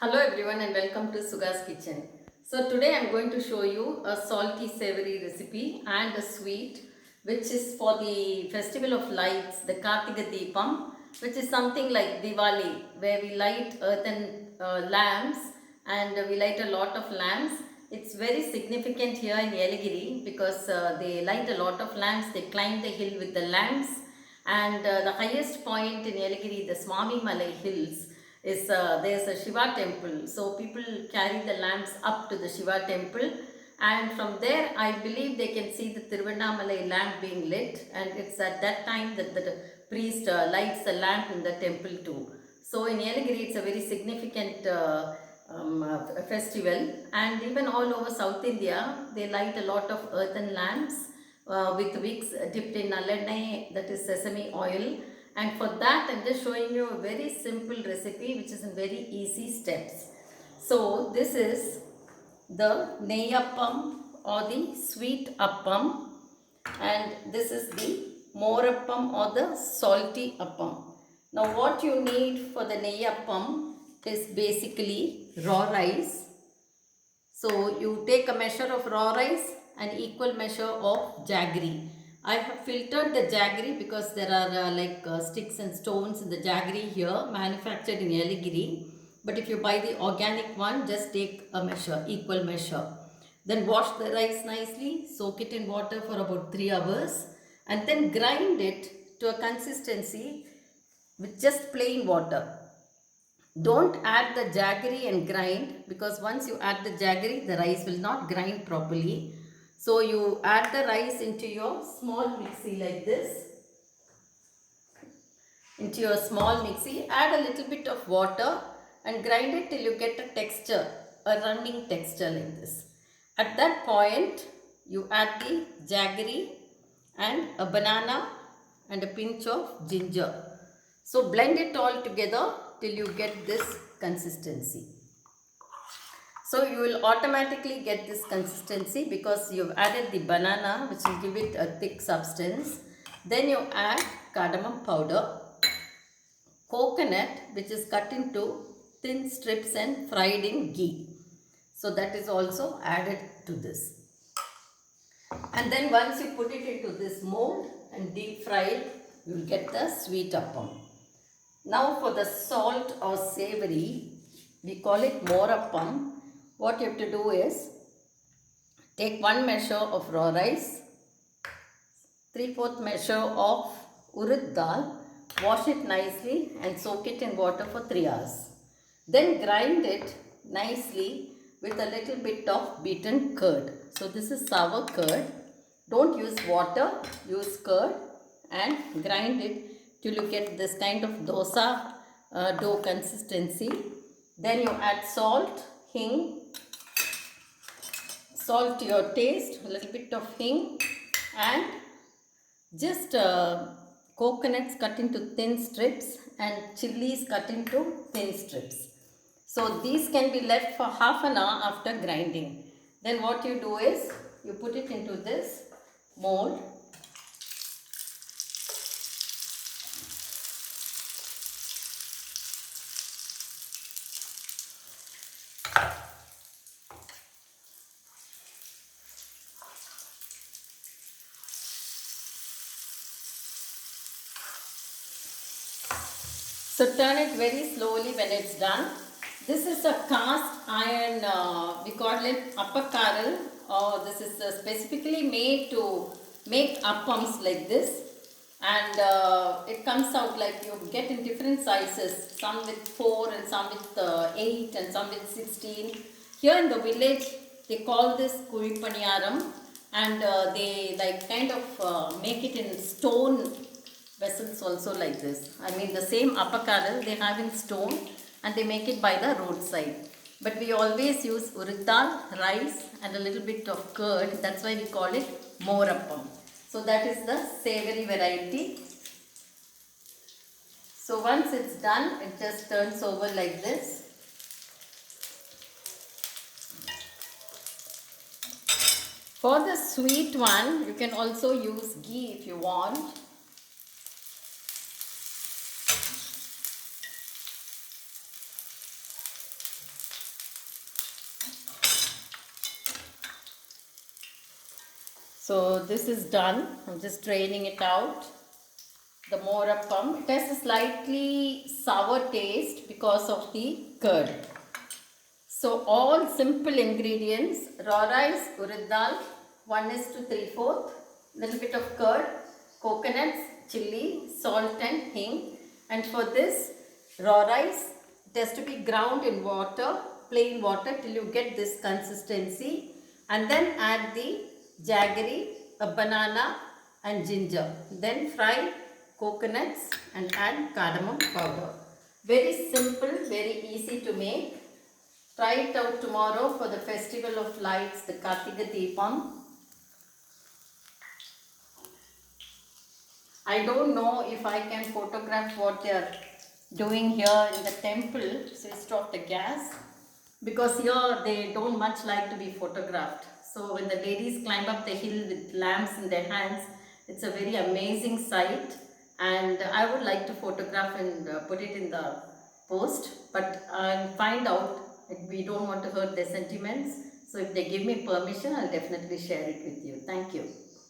Hello everyone and welcome to Suga's Kitchen. So today I am going to show you a salty savory recipe and a sweet which is for the festival of lights, the Kartika Deepam, which is something like Diwali where we light earthen lamps and we light a lot of lamps. It's very significant here in Yeligiri because they light a lot of lamps, they climb the hill with the lamps, and the highest point in Yeligiri, the Swami Malai Hills, is there's a Shiva temple. So people carry the lamps up to the Shiva temple, and from there I believe they can see the Tiruvannamalai lamp being lit, and it's at that time that the priest lights the lamp in the temple too. So in Yeligiri it's a very significant festival, and even all over South India they light a lot of earthen lamps with wicks dipped in nalladai, that is sesame oil. And for that I'm just showing you a very simple recipe which is in very easy steps. So this is the neyappam or the sweet appam, and this is the morappam or the salty appam. Now what you need for the neyappam is basically raw rice. So you take a measure of raw rice and equal measure of jaggery. I have filtered the jaggery because there are sticks and stones in the jaggery here manufactured in Yeligiri. But if you buy the organic one, just take a measure, equal measure. Then wash the rice nicely, soak it in water for about 3 hours, and then grind it to a consistency with just plain water. Don't add the jaggery and grind, because once you add the jaggery, the rice will not grind properly. So you add the rice into your small mixie like this. Into your small mixie, add a little bit of water and grind it till you get a texture, a running texture like this. At that point, you add the jaggery and a banana and a pinch of ginger. So blend it all together till you get this consistency. So you will automatically get this consistency because you've added the banana, which will give it a thick substance. Then you add cardamom powder, coconut, which is cut into thin strips and fried in ghee. So that is also added to this. And then once you put it into this mold and deep fry it, you will get the sweet appam. Now for the salt or savory, we call it morappam. What you have to do is take 1 measure of raw rice, 3/4 measure of urad dal, wash it nicely and soak it in water for 3 hours. Then grind it nicely with a little bit of beaten curd. So this is sour curd. Don't use water, use curd and grind it till you get this kind of dosa dough consistency. Then you add salt, hing, salt to your taste, a little bit of hing, and just coconuts cut into thin strips and chilies cut into thin strips. So these can be left for half an hour after grinding. Then what you do is you put it into this mold. So turn it very slowly when it's done. This is a cast iron, we call it appakaral. This is specifically made to make appams like this. And it comes out like you get in different sizes, some with 4 and some with 8 and some with 16. Here in the village, they call this kuripaniyaram, and they like kind of make it in stone vessels also like this. I mean the same appakaral they have in stone and they make it by the roadside. But we always use urad dal, rice and a little bit of curd. That's why we call it morappam. So that is the savory variety. So once it's done, it just turns over like this. For the sweet one, you can also use ghee if you want. So this is done. I'm just draining it out. The more appam, it has a slightly sour taste because of the curd. So all simple ingredients: raw rice, urad dal, 1:3/4, little bit of curd, coconuts, chili, salt and hing. And for this raw rice, it has to be ground in water, plain water, till you get this consistency, and then add the jaggery, a banana and ginger. Then fry coconuts and add cardamom powder. Very simple, very easy to make. Try it out tomorrow for the festival of lights, the Kartika Deepam. I don't know if I can photograph what they are doing here in the temple. Switched off the gas because here they don't much like to be photographed. So when the ladies climb up the hill with lamps in their hands, it's a very amazing sight, and I would like to photograph and put it in the post, but I'll find out. We don't want to hurt their sentiments. So if they give me permission, I'll definitely share it with you. Thank you.